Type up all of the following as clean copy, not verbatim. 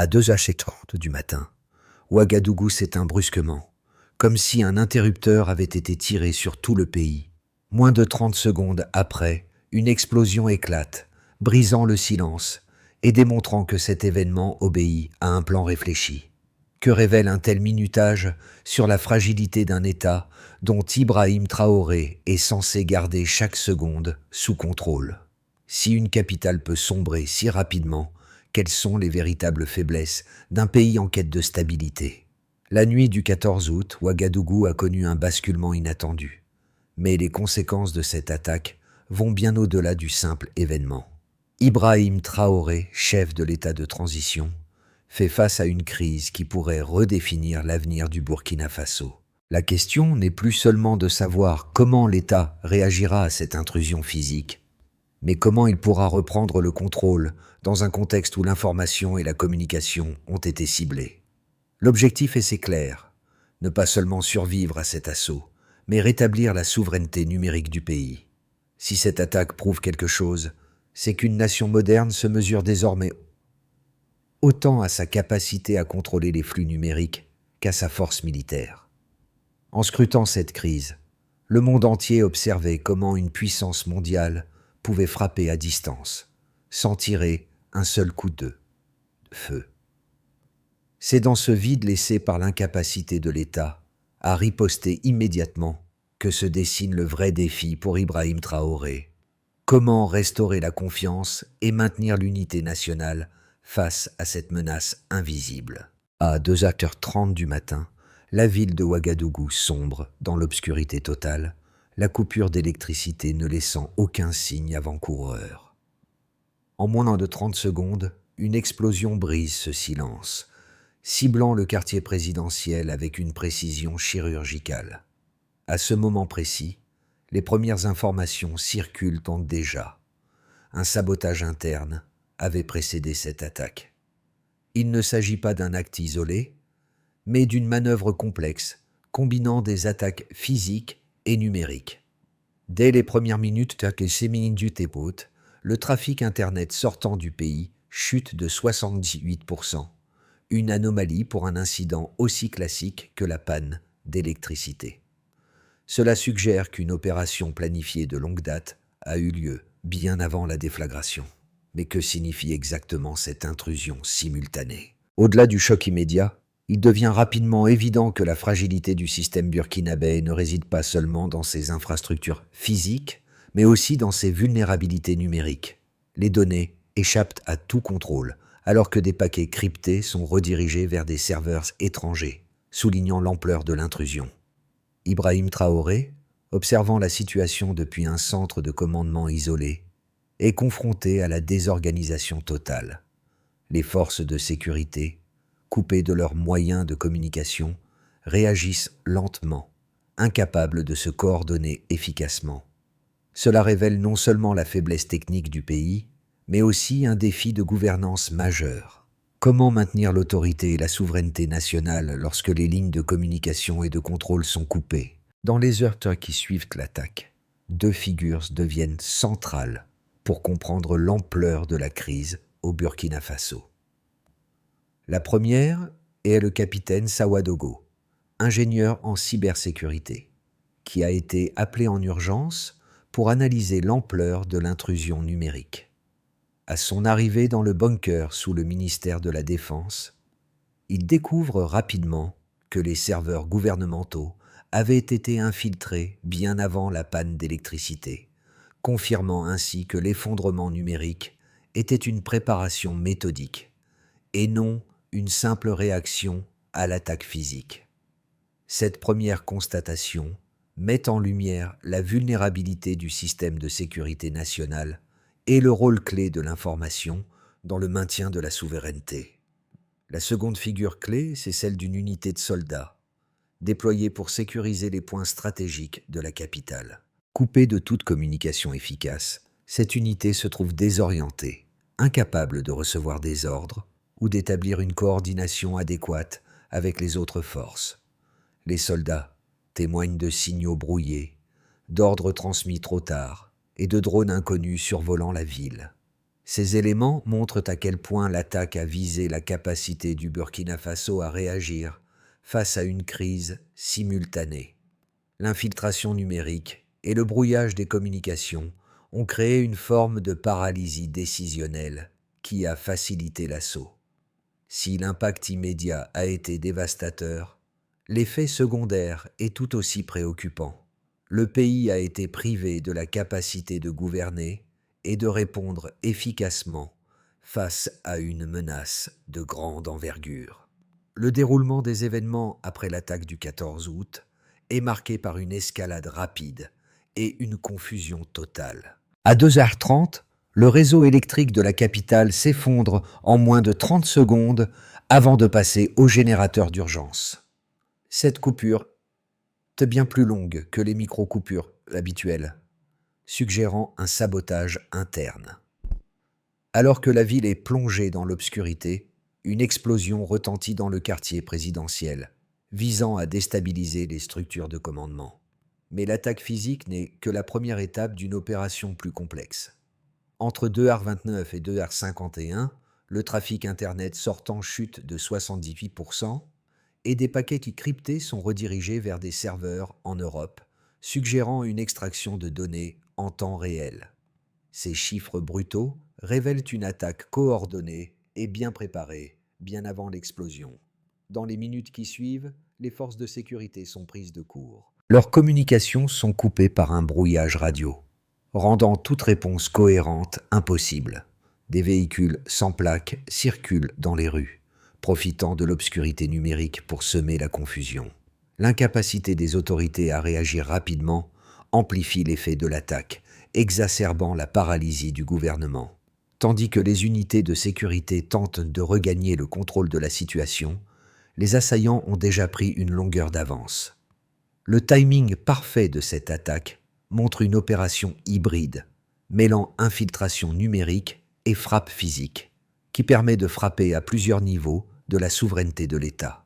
À 2h30 du matin, Ouagadougou s'éteint brusquement, comme si un interrupteur avait été tiré sur tout le pays. Moins de 30 secondes après, une explosion éclate, brisant le silence et démontrant que cet événement obéit à un plan réfléchi. Que révèle un tel minutage sur la fragilité d'un État dont Ibrahim Traoré est censé garder chaque seconde sous contrôle? Si une capitale peut sombrer si rapidement, quelles sont les véritables faiblesses d'un pays en quête de stabilité? La nuit du 14 août, Ouagadougou a connu un basculement inattendu. Mais les conséquences de cette attaque vont bien au-delà du simple événement. Ibrahim Traoré, chef de l'État de transition, fait face à une crise qui pourrait redéfinir l'avenir du Burkina Faso. La question n'est plus seulement de savoir comment l'État réagira à cette intrusion physique, mais comment il pourra reprendre le contrôle dans un contexte où l'information et la communication ont été ciblées. L'objectif est assez clair, ne pas seulement survivre à cet assaut, mais rétablir la souveraineté numérique du pays. Si cette attaque prouve quelque chose, c'est qu'une nation moderne se mesure désormais autant à sa capacité à contrôler les flux numériques qu'à sa force militaire. En scrutant cette crise, le monde entier observait comment une puissance mondiale pouvait frapper à distance, sans tirer un seul coup de feu. C'est dans ce vide laissé par l'incapacité de l'État à riposter immédiatement que se dessine le vrai défi pour Ibrahim Traoré. Comment restaurer la confiance et maintenir l'unité nationale face à cette menace invisible? À 2h30 du matin, la ville de Ouagadougou sombre dans l'obscurité totale, la coupure d'électricité ne laissant aucun signe avant-coureur. En moins de 30 secondes, une explosion brise ce silence, ciblant le quartier présidentiel avec une précision chirurgicale. À ce moment précis, les premières informations circulent donc déjà. Un sabotage interne avait précédé cette attaque. Il ne s'agit pas d'un acte isolé, mais d'une manœuvre complexe, combinant des attaques physiques et numériques. Dès les premières minutes le trafic Internet sortant du pays chute de 78%, une anomalie pour un incident aussi classique que la panne d'électricité. Cela suggère qu'une opération planifiée de longue date a eu lieu bien avant la déflagration. Mais que signifie exactement cette intrusion simultanée? Au-delà du choc immédiat, il devient rapidement évident que la fragilité du système burkinabé ne réside pas seulement dans ses infrastructures physiques, mais aussi dans ses vulnérabilités numériques. Les données échappent à tout contrôle, alors que des paquets cryptés sont redirigés vers des serveurs étrangers, soulignant l'ampleur de l'intrusion. Ibrahim Traoré, observant la situation depuis un centre de commandement isolé, est confronté à la désorganisation totale. Les forces de sécurité, coupées de leurs moyens de communication, réagissent lentement, incapables de se coordonner efficacement. Cela révèle non seulement la faiblesse technique du pays, mais aussi un défi de gouvernance majeur. Comment maintenir l'autorité et la souveraineté nationale lorsque les lignes de communication et de contrôle sont coupées? Dans les heures qui suivent l'attaque, deux figures deviennent centrales pour comprendre l'ampleur de la crise au Burkina Faso. La première est le capitaine Sawadogo, ingénieur en cybersécurité, qui a été appelé en urgence pour analyser l'ampleur de l'intrusion numérique. À son arrivée dans le bunker sous le ministère de la Défense, il découvre rapidement que les serveurs gouvernementaux avaient été infiltrés bien avant la panne d'électricité, confirmant ainsi que l'effondrement numérique était une préparation méthodique et non une simple réaction à l'attaque physique. Cette première constatation met en lumière la vulnérabilité du système de sécurité nationale et le rôle clé de l'information dans le maintien de la souveraineté. La seconde figure clé, c'est celle d'une unité de soldats, déployée pour sécuriser les points stratégiques de la capitale. Coupée de toute communication efficace, cette unité se trouve désorientée, incapable de recevoir des ordres ou d'établir une coordination adéquate avec les autres forces. Les soldats témoignent de signaux brouillés, d'ordres transmis trop tard et de drones inconnus survolant la ville. Ces éléments montrent à quel point l'attaque a visé la capacité du Burkina Faso à réagir face à une crise simultanée. L'infiltration numérique et le brouillage des communications ont créé une forme de paralysie décisionnelle qui a facilité l'assaut. Si l'impact immédiat a été dévastateur, l'effet secondaire est tout aussi préoccupant. Le pays a été privé de la capacité de gouverner et de répondre efficacement face à une menace de grande envergure. Le déroulement des événements après l'attaque du 14 août est marqué par une escalade rapide et une confusion totale. À 2h30, le réseau électrique de la capitale s'effondre en moins de 30 secondes avant de passer au générateur d'urgence. Cette coupure est bien plus longue que les micro-coupures habituelles, suggérant un sabotage interne. Alors que la ville est plongée dans l'obscurité, une explosion retentit dans le quartier présidentiel, visant à déstabiliser les structures de commandement. Mais l'attaque physique n'est que la première étape d'une opération plus complexe. Entre 2h29 et 2h51, le trafic Internet sortant chute de 78% et des paquets cryptés sont redirigés vers des serveurs en Europe, suggérant une extraction de données en temps réel. Ces chiffres brutaux révèlent une attaque coordonnée et bien préparée, bien avant l'explosion. Dans les minutes qui suivent, les forces de sécurité sont prises de court. Leurs communications sont coupées par un brouillage radio, rendant toute réponse cohérente impossible. Des véhicules sans plaques circulent dans les rues, profitant de l'obscurité numérique pour semer la confusion. L'incapacité des autorités à réagir rapidement amplifie l'effet de l'attaque, exacerbant la paralysie du gouvernement. Tandis que les unités de sécurité tentent de regagner le contrôle de la situation, les assaillants ont déjà pris une longueur d'avance. Le timing parfait de cette attaque montre une opération hybride, mêlant infiltration numérique et frappe physique, qui permet de frapper à plusieurs niveaux de la souveraineté de l'État.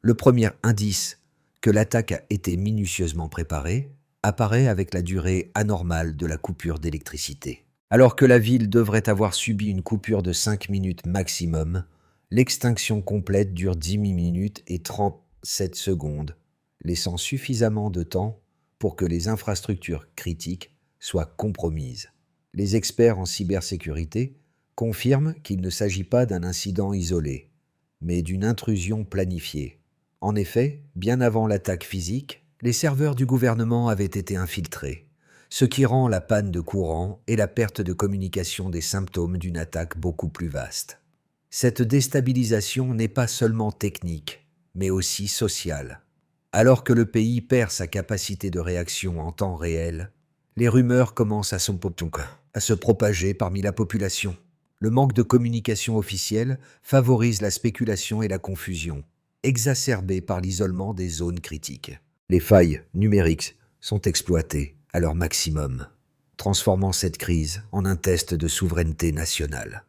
Le premier indice que l'attaque a été minutieusement préparée apparaît avec la durée anormale de la coupure d'électricité. Alors que la ville devrait avoir subi une coupure de 5 minutes maximum, l'extinction complète dure 10 minutes et 37 secondes, laissant suffisamment de temps pour que les infrastructures critiques soient compromises. Les experts en cybersécurité confirment qu'il ne s'agit pas d'un incident isolé, mais d'une intrusion planifiée. En effet, bien avant l'attaque physique, les serveurs du gouvernement avaient été infiltrés, ce qui rend la panne de courant et la perte de communication des symptômes d'une attaque beaucoup plus vaste. Cette déstabilisation n'est pas seulement technique, mais aussi sociale. Alors que le pays perd sa capacité de réaction en temps réel, les rumeurs commencent à se propager parmi la population. Le manque de communication officielle favorise la spéculation et la confusion, exacerbée par l'isolement des zones critiques. Les failles numériques sont exploitées à leur maximum, transformant cette crise en un test de souveraineté nationale.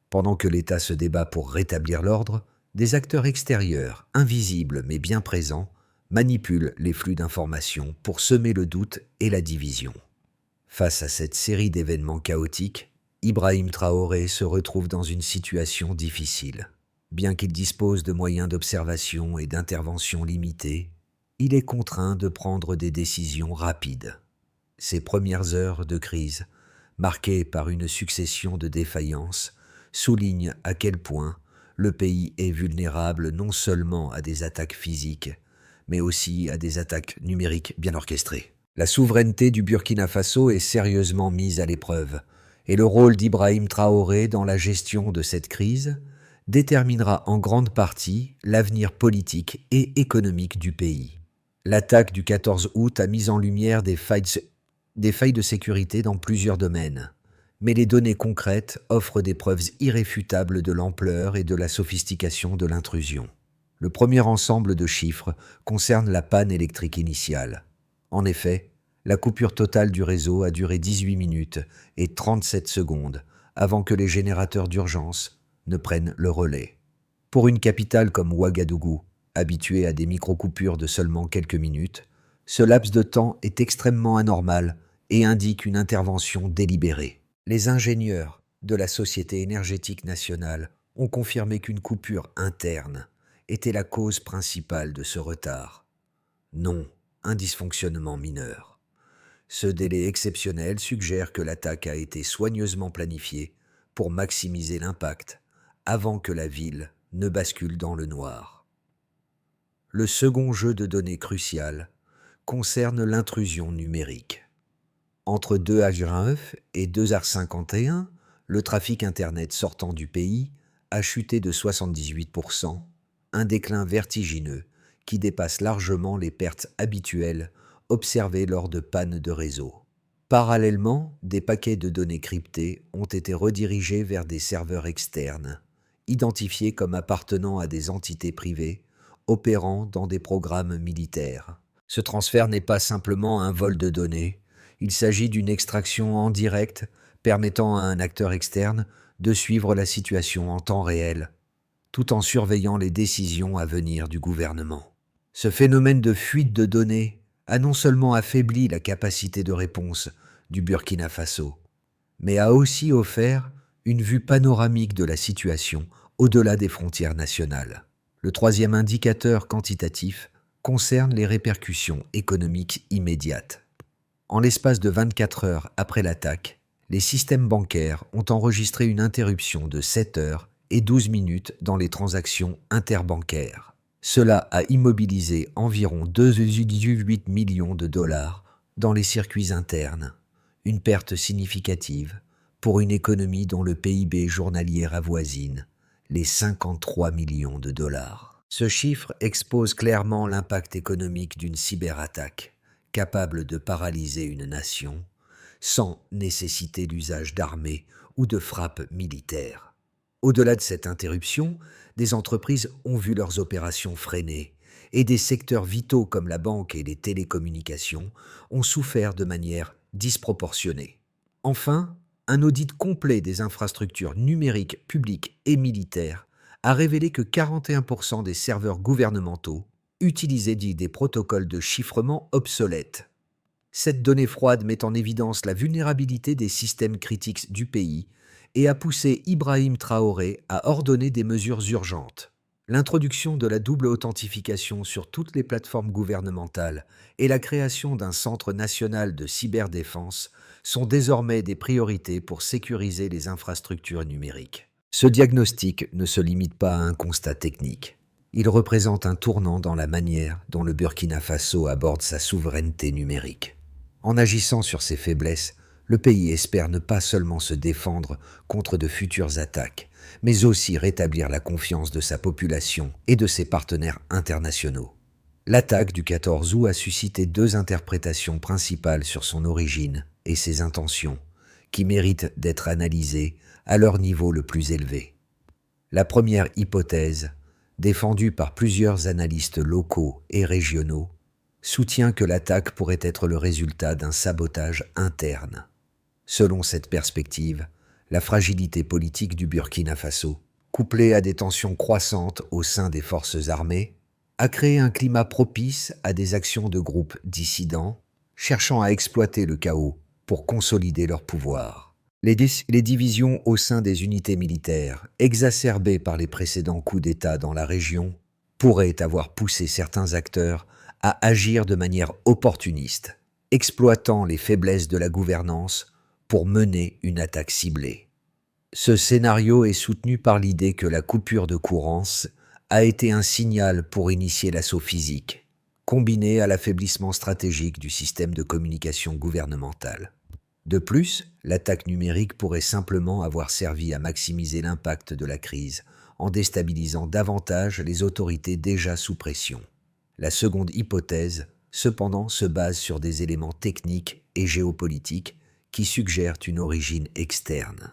Pendant que l'État se débat pour rétablir l'ordre, des acteurs extérieurs, invisibles mais bien présents, manipulent les flux d'informations pour semer le doute et la division. Face à cette série d'événements chaotiques, Ibrahim Traoré se retrouve dans une situation difficile. Bien qu'il dispose de moyens d'observation et d'intervention limités, il est contraint de prendre des décisions rapides. Ses premières heures de crise, marquées par une succession de défaillances, soulignent à quel point le pays est vulnérable non seulement à des attaques physiques, mais aussi à des attaques numériques bien orchestrées. La souveraineté du Burkina Faso est sérieusement mise à l'épreuve, et le rôle d'Ibrahim Traoré dans la gestion de cette crise déterminera en grande partie l'avenir politique et économique du pays. L'attaque du 14 août a mis en lumière des failles de sécurité dans plusieurs domaines, mais les données concrètes offrent des preuves irréfutables de l'ampleur et de la sophistication de l'intrusion. Le premier ensemble de chiffres concerne la panne électrique initiale. En effet, la coupure totale du réseau a duré 18 minutes et 37 secondes avant que les générateurs d'urgence ne prennent le relais. Pour une capitale comme Ouagadougou, habituée à des micro-coupures de seulement quelques minutes, ce laps de temps est extrêmement anormal et indique une intervention délibérée. Les ingénieurs de la Société énergétique nationale ont confirmé qu'une coupure interne était la cause principale de ce retard. Non, un dysfonctionnement mineur. Ce délai exceptionnel suggère que l'attaque a été soigneusement planifiée pour maximiser l'impact avant que la ville ne bascule dans le noir. Le second jeu de données crucial concerne l'intrusion numérique. Entre 2H9 et 2H51, le trafic Internet sortant du pays a chuté de 78%, un déclin vertigineux qui dépasse largement les pertes habituelles observées lors de pannes de réseau. Parallèlement, des paquets de données cryptées ont été redirigés vers des serveurs externes, identifiés comme appartenant à des entités privées opérant dans des programmes militaires. Ce transfert n'est pas simplement un vol de données, il s'agit d'une extraction en direct permettant à un acteur externe de suivre la situation en temps réel, tout en surveillant les décisions à venir du gouvernement. Ce phénomène de fuite de données a non seulement affaibli la capacité de réponse du Burkina Faso, mais a aussi offert une vue panoramique de la situation au-delà des frontières nationales. Le troisième indicateur quantitatif concerne les répercussions économiques immédiates. En l'espace de 24 heures après l'attaque, les systèmes bancaires ont enregistré une interruption de 7 heures et 12 minutes dans les transactions interbancaires. Cela a immobilisé environ 2,8 millions de dollars dans les circuits internes, une perte significative pour une économie dont le PIB journalier avoisine les 53 millions de dollars. Ce chiffre expose clairement l'impact économique d'une cyberattaque capable de paralyser une nation sans nécessiter l'usage d'armées ou de frappes militaires. Au-delà de cette interruption, des entreprises ont vu leurs opérations freinées et des secteurs vitaux comme la banque et les télécommunications ont souffert de manière disproportionnée. Enfin, un audit complet des infrastructures numériques publiques et militaires a révélé que 41% des serveurs gouvernementaux utilisaient des protocoles de chiffrement obsolètes. Cette donnée froide met en évidence la vulnérabilité des systèmes critiques du pays et a poussé Ibrahim Traoré à ordonner des mesures urgentes. L'introduction de la double authentification sur toutes les plateformes gouvernementales et la création d'un centre national de cyberdéfense sont désormais des priorités pour sécuriser les infrastructures numériques. Ce diagnostic ne se limite pas à un constat technique. Il représente un tournant dans la manière dont le Burkina Faso aborde sa souveraineté numérique. En agissant sur ses faiblesses, le pays espère ne pas seulement se défendre contre de futures attaques, mais aussi rétablir la confiance de sa population et de ses partenaires internationaux. L'attaque du 14 août a suscité deux interprétations principales sur son origine et ses intentions, qui méritent d'être analysées à leur niveau le plus élevé. La première hypothèse, défendue par plusieurs analystes locaux et régionaux, soutient que l'attaque pourrait être le résultat d'un sabotage interne. Selon cette perspective, la fragilité politique du Burkina Faso, couplée à des tensions croissantes au sein des forces armées, a créé un climat propice à des actions de groupes dissidents, cherchant à exploiter le chaos pour consolider leur pouvoir. Les divisions au sein des unités militaires, exacerbées par les précédents coups d'État dans la région, pourraient avoir poussé certains acteurs à agir de manière opportuniste, exploitant les faiblesses de la gouvernance pour mener une attaque ciblée. Ce scénario est soutenu par l'idée que la coupure de courant a été un signal pour initier l'assaut physique, combiné à l'affaiblissement stratégique du système de communication gouvernemental. De plus, l'attaque numérique pourrait simplement avoir servi à maximiser l'impact de la crise en déstabilisant davantage les autorités déjà sous pression. La seconde hypothèse, cependant, se base sur des éléments techniques et géopolitiques qui suggèrent une origine externe.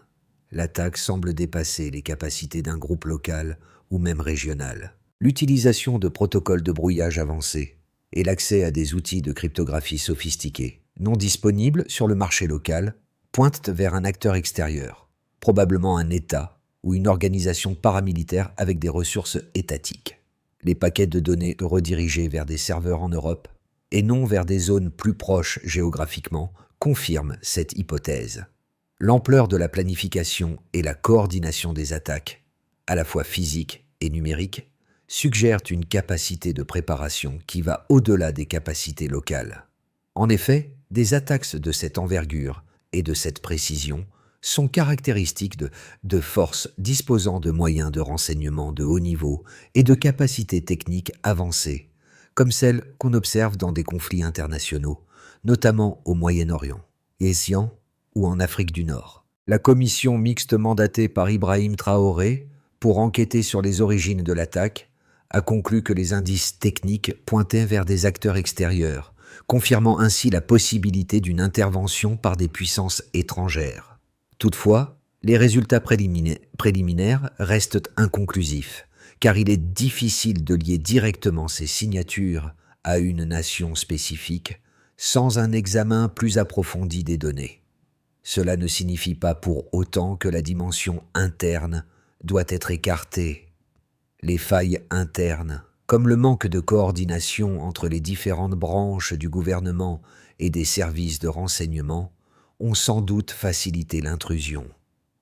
L'attaque semble dépasser les capacités d'un groupe local ou même régional. L'utilisation de protocoles de brouillage avancés et l'accès à des outils de cryptographie sophistiqués, non disponibles sur le marché local, pointent vers un acteur extérieur, probablement un État ou une organisation paramilitaire avec des ressources étatiques. Les paquets de données redirigés vers des serveurs en Europe et non vers des zones plus proches géographiquement confirment cette hypothèse. L'ampleur de la planification et la coordination des attaques, à la fois physiques et numériques, suggèrent une capacité de préparation qui va au-delà des capacités locales. En effet, des attaques de cette envergure et de cette précision sont caractéristiques de forces disposant de moyens de renseignement de haut niveau et de capacités techniques avancées, comme celles qu'on observe dans des conflits internationaux, notamment au Moyen-Orient, Asie ou en Afrique du Nord. La commission mixte mandatée par Ibrahim Traoré pour enquêter sur les origines de l'attaque a conclu que les indices techniques pointaient vers des acteurs extérieurs, confirmant ainsi la possibilité d'une intervention par des puissances étrangères. Toutefois, les résultats préliminaires restent inconclusifs, car il est difficile de lier directement ces signatures à une nation spécifique sans un examen plus approfondi des données. Cela ne signifie pas pour autant que la dimension interne doit être écartée. Les failles internes, comme le manque de coordination entre les différentes branches du gouvernement et des services de renseignement, ont sans doute facilité l'intrusion.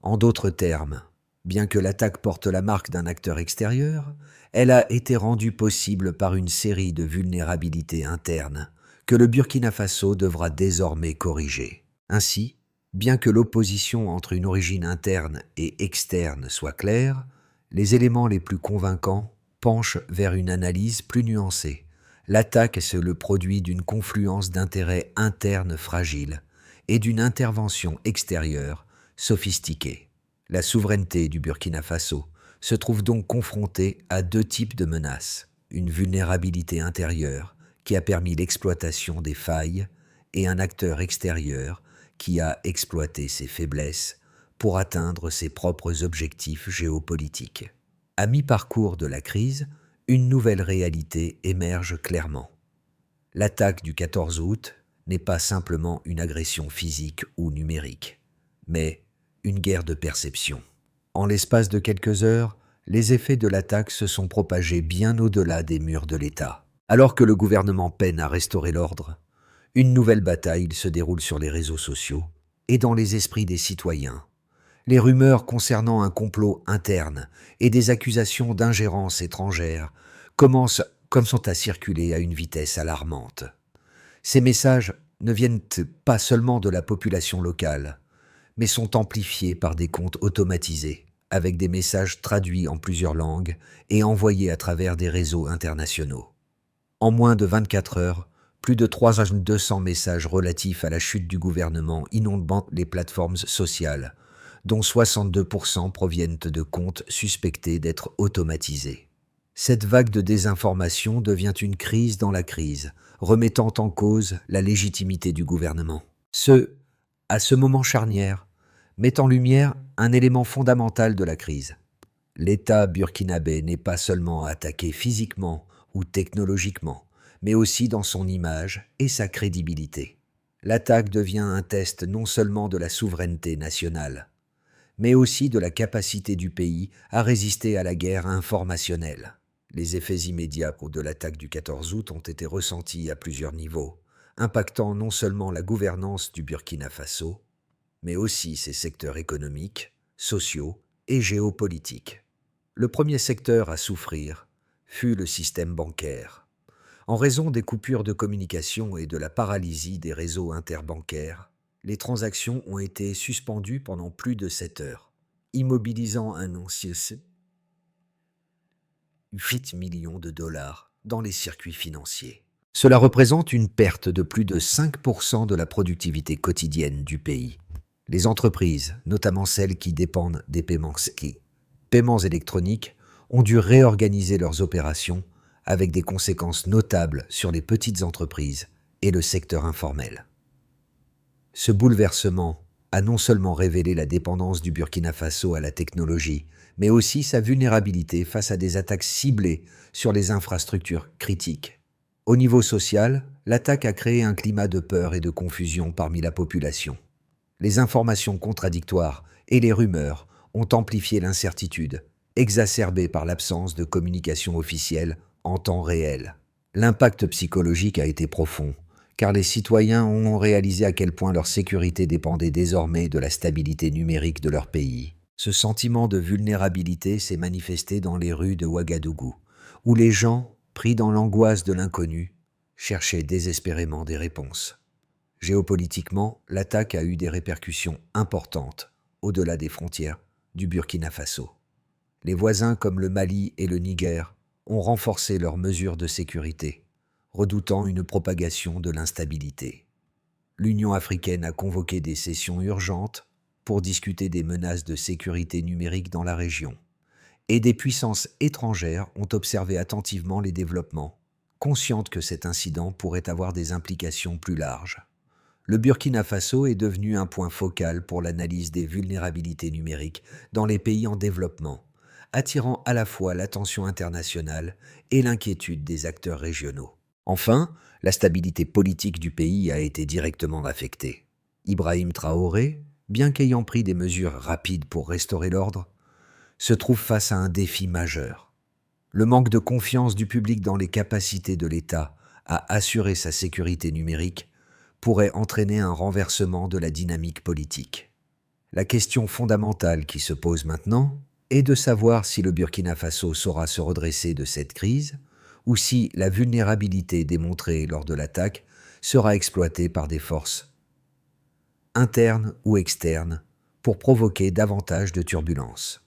En d'autres termes, bien que l'attaque porte la marque d'un acteur extérieur, elle a été rendue possible par une série de vulnérabilités internes que le Burkina Faso devra désormais corriger. Ainsi, bien que l'opposition entre une origine interne et externe soit claire, les éléments les plus convaincants penchent vers une analyse plus nuancée. L'attaque est le produit d'une confluence d'intérêts internes fragiles et d'une intervention extérieure sophistiquée. La souveraineté du Burkina Faso se trouve donc confrontée à deux types de menaces, une vulnérabilité intérieure qui a permis l'exploitation des failles et un acteur extérieur qui a exploité ses faiblesses pour atteindre ses propres objectifs géopolitiques. À mi-parcours de la crise, une nouvelle réalité émerge clairement. L'attaque du 14 août n'est pas simplement une agression physique ou numérique, mais une guerre de perception. En l'espace de quelques heures, les effets de l'attaque se sont propagés bien au-delà des murs de l'État. Alors que le gouvernement peine à restaurer l'ordre, une nouvelle bataille se déroule sur les réseaux sociaux et dans les esprits des citoyens. Les rumeurs concernant un complot interne et des accusations d'ingérence étrangère commencent à circuler à une vitesse alarmante. Ces messages ne viennent pas seulement de la population locale, mais sont amplifiés par des comptes automatisés, avec des messages traduits en plusieurs langues et envoyés à travers des réseaux internationaux. En moins de 24 heures, plus de 3200 messages relatifs à la chute du gouvernement inondent les plateformes sociales, dont 62% proviennent de comptes suspectés d'être automatisés. Cette vague de désinformation devient une crise dans la crise, remettant en cause la légitimité du gouvernement. À ce moment charnière, met en lumière un élément fondamental de la crise. L'État burkinabé n'est pas seulement attaqué physiquement ou technologiquement, mais aussi dans son image et sa crédibilité. L'attaque devient un test non seulement de la souveraineté nationale, mais aussi de la capacité du pays à résister à la guerre informationnelle. Les effets immédiats de l'attaque du 14 août ont été ressentis à plusieurs niveaux, impactant non seulement la gouvernance du Burkina Faso, mais aussi ses secteurs économiques, sociaux et géopolitiques. Le premier secteur à souffrir fut le système bancaire. En raison des coupures de communication et de la paralysie des réseaux interbancaires, les transactions ont été suspendues pendant plus de 7 heures, immobilisant un ancien 8 millions de dollars dans les circuits financiers. Cela représente une perte de plus de 5% de la productivité quotidienne du pays. Les entreprises, notamment celles qui dépendent des paiements électroniques, ont dû réorganiser leurs opérations avec des conséquences notables sur les petites entreprises et le secteur informel. Ce bouleversement a non seulement révélé la dépendance du Burkina Faso à la technologie, mais aussi sa vulnérabilité face à des attaques ciblées sur les infrastructures critiques. Au niveau social, l'attaque a créé un climat de peur et de confusion parmi la population. Les informations contradictoires et les rumeurs ont amplifié l'incertitude, exacerbée par l'absence de communication officielle en temps réel. L'impact psychologique a été profond, car les citoyens ont réalisé à quel point leur sécurité dépendait désormais de la stabilité numérique de leur pays. Ce sentiment de vulnérabilité s'est manifesté dans les rues de Ouagadougou, où les gens, pris dans l'angoisse de l'inconnu, cherchaient désespérément des réponses. Géopolitiquement, l'attaque a eu des répercussions importantes, au-delà des frontières du Burkina Faso. Les voisins comme le Mali et le Niger ont renforcé leurs mesures de sécurité, redoutant une propagation de l'instabilité. L'Union africaine a convoqué des sessions urgentes pour discuter des menaces de sécurité numérique dans la région. Et des puissances étrangères ont observé attentivement les développements, conscientes que cet incident pourrait avoir des implications plus larges. Le Burkina Faso est devenu un point focal pour l'analyse des vulnérabilités numériques dans les pays en développement, attirant à la fois l'attention internationale et l'inquiétude des acteurs régionaux. Enfin, la stabilité politique du pays a été directement affectée. Ibrahim Traoré, bien qu'ayant pris des mesures rapides pour restaurer l'ordre, se trouve face à un défi majeur. Le manque de confiance du public dans les capacités de l'État à assurer sa sécurité numérique pourrait entraîner un renversement de la dynamique politique. La question fondamentale qui se pose maintenant est de savoir si le Burkina Faso saura se redresser de cette crise ou si la vulnérabilité démontrée lors de l'attaque sera exploitée par des forces internes ou externes pour provoquer davantage de turbulences.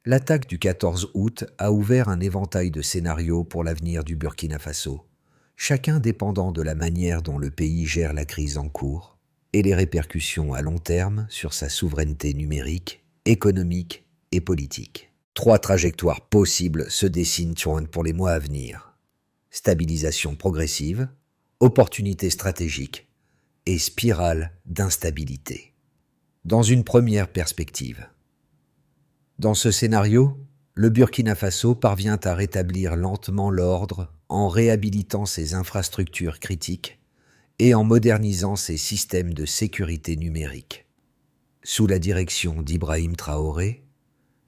L'attaque du 14 août a ouvert un éventail de scénarios pour l'avenir du Burkina Faso, chacun dépendant de la manière dont le pays gère la crise en cours et les répercussions à long terme sur sa souveraineté numérique, économique et politique. 3 trajectoires possibles se dessinent pour les mois à venir. Stabilisation progressive, opportunité stratégique et spirale d'instabilité. Dans une première perspective. Dans ce scénario, le Burkina Faso parvient à rétablir lentement l'ordre en réhabilitant ses infrastructures critiques et en modernisant ses systèmes de sécurité numérique. Sous la direction d'Ibrahim Traoré,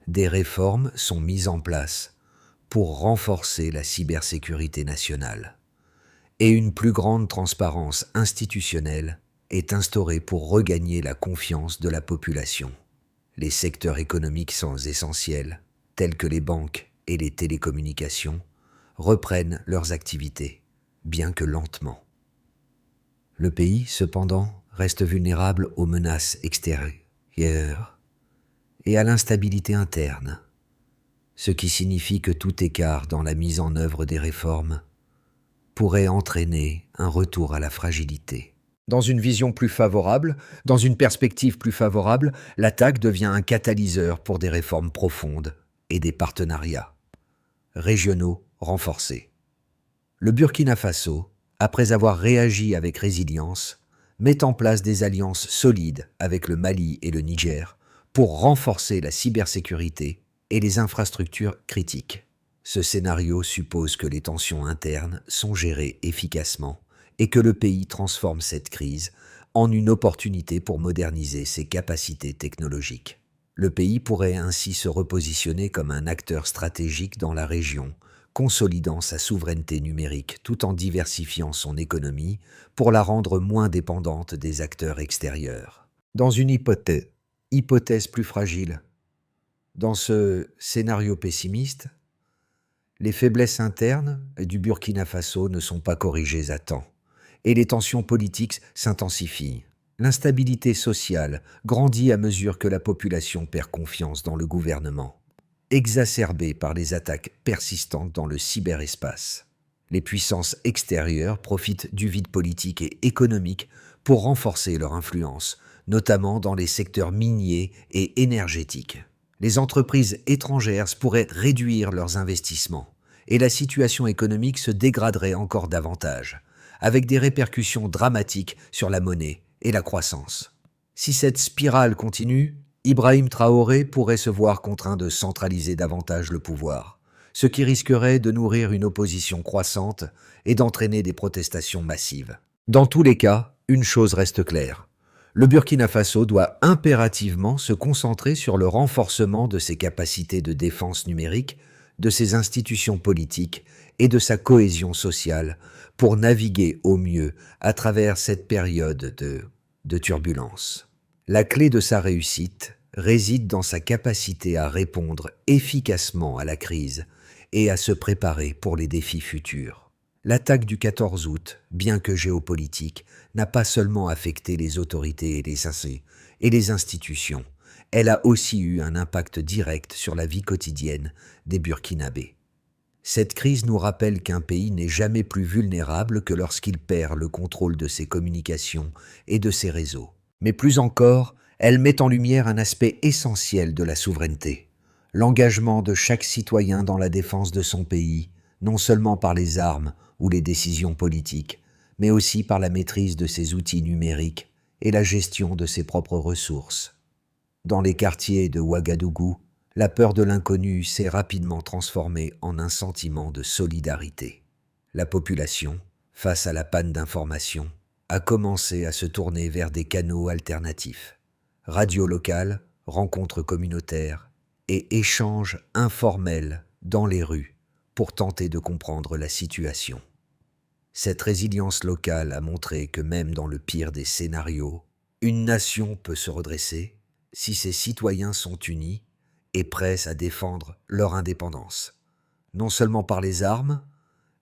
des réformes sont mises en place pour renforcer la cybersécurité nationale et une plus grande transparence institutionnelle est instaurée pour regagner la confiance de la population. Les secteurs économiques sont essentiels, tels que les banques et les télécommunications, reprennent leurs activités, bien que lentement. Le pays, cependant, reste vulnérable aux menaces extérieures et à l'instabilité interne, ce qui signifie que tout écart dans la mise en œuvre des réformes pourrait entraîner un retour à la fragilité. Dans une vision plus favorable, dans une perspective plus favorable, l'attaque devient un catalyseur pour des réformes profondes et des partenariats régionaux renforcés. Le Burkina Faso, après avoir réagi avec résilience, met en place des alliances solides avec le Mali et le Niger pour renforcer la cybersécurité et les infrastructures critiques. Ce scénario suppose que les tensions internes sont gérées efficacement et que le pays transforme cette crise en une opportunité pour moderniser ses capacités technologiques. Le pays pourrait ainsi se repositionner comme un acteur stratégique dans la région, consolidant sa souveraineté numérique tout en diversifiant son économie pour la rendre moins dépendante des acteurs extérieurs. Dans une hypothèse plus fragile, dans ce scénario pessimiste, les faiblesses internes du Burkina Faso ne sont pas corrigées à temps et les tensions politiques s'intensifient. L'instabilité sociale grandit à mesure que la population perd confiance dans le gouvernement, exacerbée par les attaques persistantes dans le cyberespace. Les puissances extérieures profitent du vide politique et économique pour renforcer leur influence, notamment dans les secteurs miniers et énergétiques. Les entreprises étrangères pourraient réduire leurs investissements et la situation économique se dégraderait encore davantage, avec des répercussions dramatiques sur la monnaie et la croissance. Si cette spirale continue, Ibrahim Traoré pourrait se voir contraint de centraliser davantage le pouvoir, ce qui risquerait de nourrir une opposition croissante et d'entraîner des protestations massives. Dans tous les cas, une chose reste claire. Le Burkina Faso doit impérativement se concentrer sur le renforcement de ses capacités de défense numérique de ses institutions politiques et de sa cohésion sociale pour naviguer au mieux à travers cette période de turbulence. La clé de sa réussite réside dans sa capacité à répondre efficacement à la crise et à se préparer pour les défis futurs. L'attaque du 14 août, bien que géopolitique, n'a pas seulement affecté les autorités et les institutions, elle a aussi eu un impact direct sur la vie quotidienne des Burkinabés. Cette crise nous rappelle qu'un pays n'est jamais plus vulnérable que lorsqu'il perd le contrôle de ses communications et de ses réseaux. Mais plus encore, elle met en lumière un aspect essentiel de la souveraineté, l'engagement de chaque citoyen dans la défense de son pays, non seulement par les armes ou les décisions politiques, mais aussi par la maîtrise de ses outils numériques et la gestion de ses propres ressources. Dans les quartiers de Ouagadougou, la peur de l'inconnu s'est rapidement transformée en un sentiment de solidarité. La population, face à la panne d'information, a commencé à se tourner vers des canaux alternatifs. Radio locale, rencontres communautaires et échanges informels dans les rues pour tenter de comprendre la situation. Cette résilience locale a montré que même dans le pire des scénarios, une nation peut se redresser si ses citoyens sont unis et prêts à défendre leur indépendance, non seulement par les armes,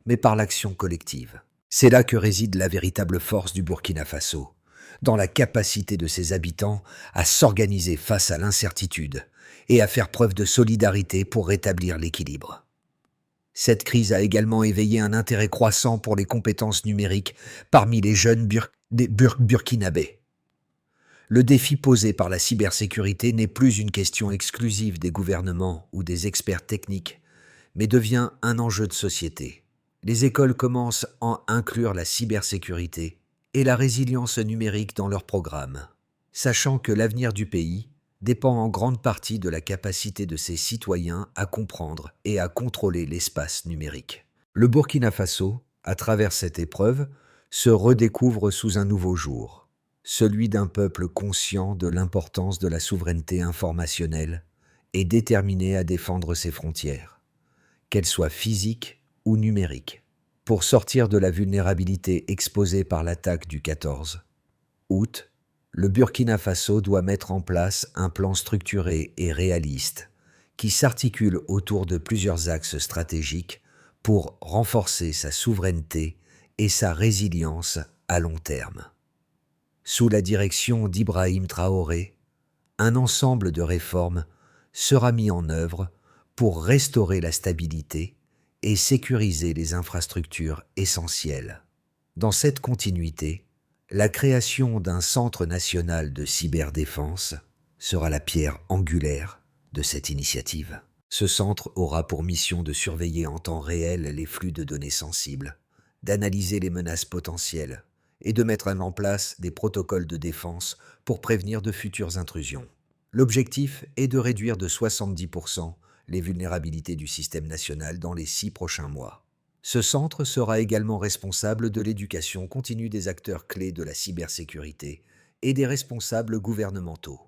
mais par l'action collective. C'est là que réside la véritable force du Burkina Faso, dans la capacité de ses habitants à s'organiser face à l'incertitude et à faire preuve de solidarité pour rétablir l'équilibre. Cette crise a également éveillé un intérêt croissant pour les compétences numériques parmi les jeunes burkinabés. Le défi posé par la cybersécurité n'est plus une question exclusive des gouvernements ou des experts techniques, mais devient un enjeu de société. Les écoles commencent à inclure la cybersécurité et la résilience numérique dans leurs programmes, sachant que l'avenir du pays dépend en grande partie de la capacité de ses citoyens à comprendre et à contrôler l'espace numérique. Le Burkina Faso, à travers cette épreuve, se redécouvre sous un nouveau jour, celui d'un peuple conscient de l'importance de la souveraineté informationnelle et déterminé à défendre ses frontières, qu'elles soient physiques ou numériques, pour sortir de la vulnérabilité exposée par l'attaque du 14 août. Le Burkina Faso doit mettre en place un plan structuré et réaliste qui s'articule autour de plusieurs axes stratégiques pour renforcer sa souveraineté et sa résilience à long terme. Sous la direction d'Ibrahim Traoré, un ensemble de réformes sera mis en œuvre pour restaurer la stabilité et sécuriser les infrastructures essentielles. Dans cette continuité, la création d'un centre national de cyberdéfense sera la pierre angulaire de cette initiative. Ce centre aura pour mission de surveiller en temps réel les flux de données sensibles, d'analyser les menaces potentielles et de mettre en place des protocoles de défense pour prévenir de futures intrusions. L'objectif est de réduire de 70% les vulnérabilités du système national dans les 6 prochains mois. Ce centre sera également responsable de l'éducation continue des acteurs clés de la cybersécurité et des responsables gouvernementaux.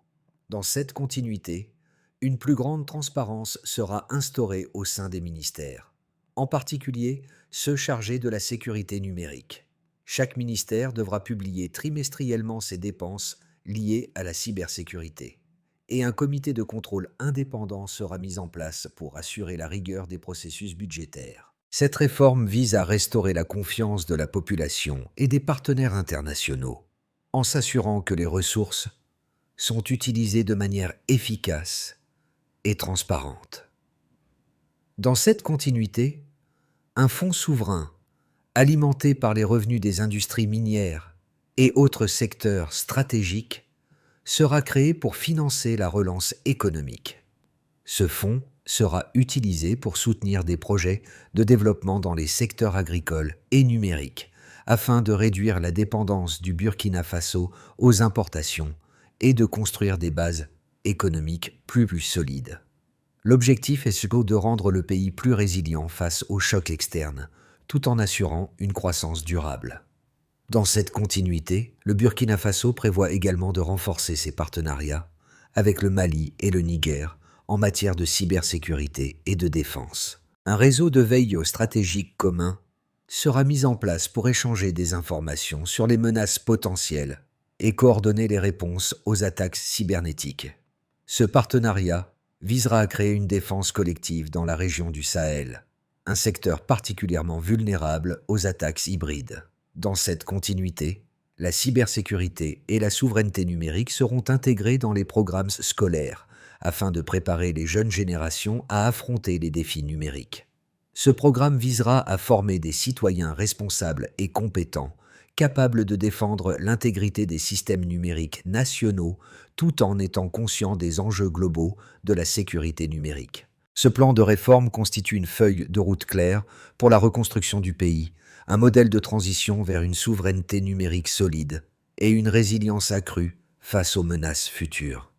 Dans cette continuité, une plus grande transparence sera instaurée au sein des ministères, en particulier ceux chargés de la sécurité numérique. Chaque ministère devra publier trimestriellement ses dépenses liées à la cybersécurité, et un comité de contrôle indépendant sera mis en place pour assurer la rigueur des processus budgétaires. Cette réforme vise à restaurer la confiance de la population et des partenaires internationaux, en s'assurant que les ressources sont utilisées de manière efficace et transparente. Dans cette continuité, un fonds souverain, alimenté par les revenus des industries minières et autres secteurs stratégiques, sera créé pour financer la relance économique. Ce fonds sera utilisé pour soutenir des projets de développement dans les secteurs agricoles et numériques, afin de réduire la dépendance du Burkina Faso aux importations et de construire des bases économiques plus solides. L'objectif est de rendre le pays plus résilient face aux chocs externes, tout en assurant une croissance durable. Dans cette continuité, le Burkina Faso prévoit également de renforcer ses partenariats avec le Mali et le Niger, en matière de cybersécurité et de défense. Un réseau de veille stratégique commun sera mis en place pour échanger des informations sur les menaces potentielles et coordonner les réponses aux attaques cybernétiques. Ce partenariat visera à créer une défense collective dans la région du Sahel, un secteur particulièrement vulnérable aux attaques hybrides. Dans cette continuité, la cybersécurité et la souveraineté numérique seront intégrées dans les programmes scolaires afin de préparer les jeunes générations à affronter les défis numériques. Ce programme visera à former des citoyens responsables et compétents, capables de défendre l'intégrité des systèmes numériques nationaux tout en étant conscients des enjeux globaux de la sécurité numérique. Ce plan de réforme constitue une feuille de route claire pour la reconstruction du pays, un modèle de transition vers une souveraineté numérique solide et une résilience accrue face aux menaces futures.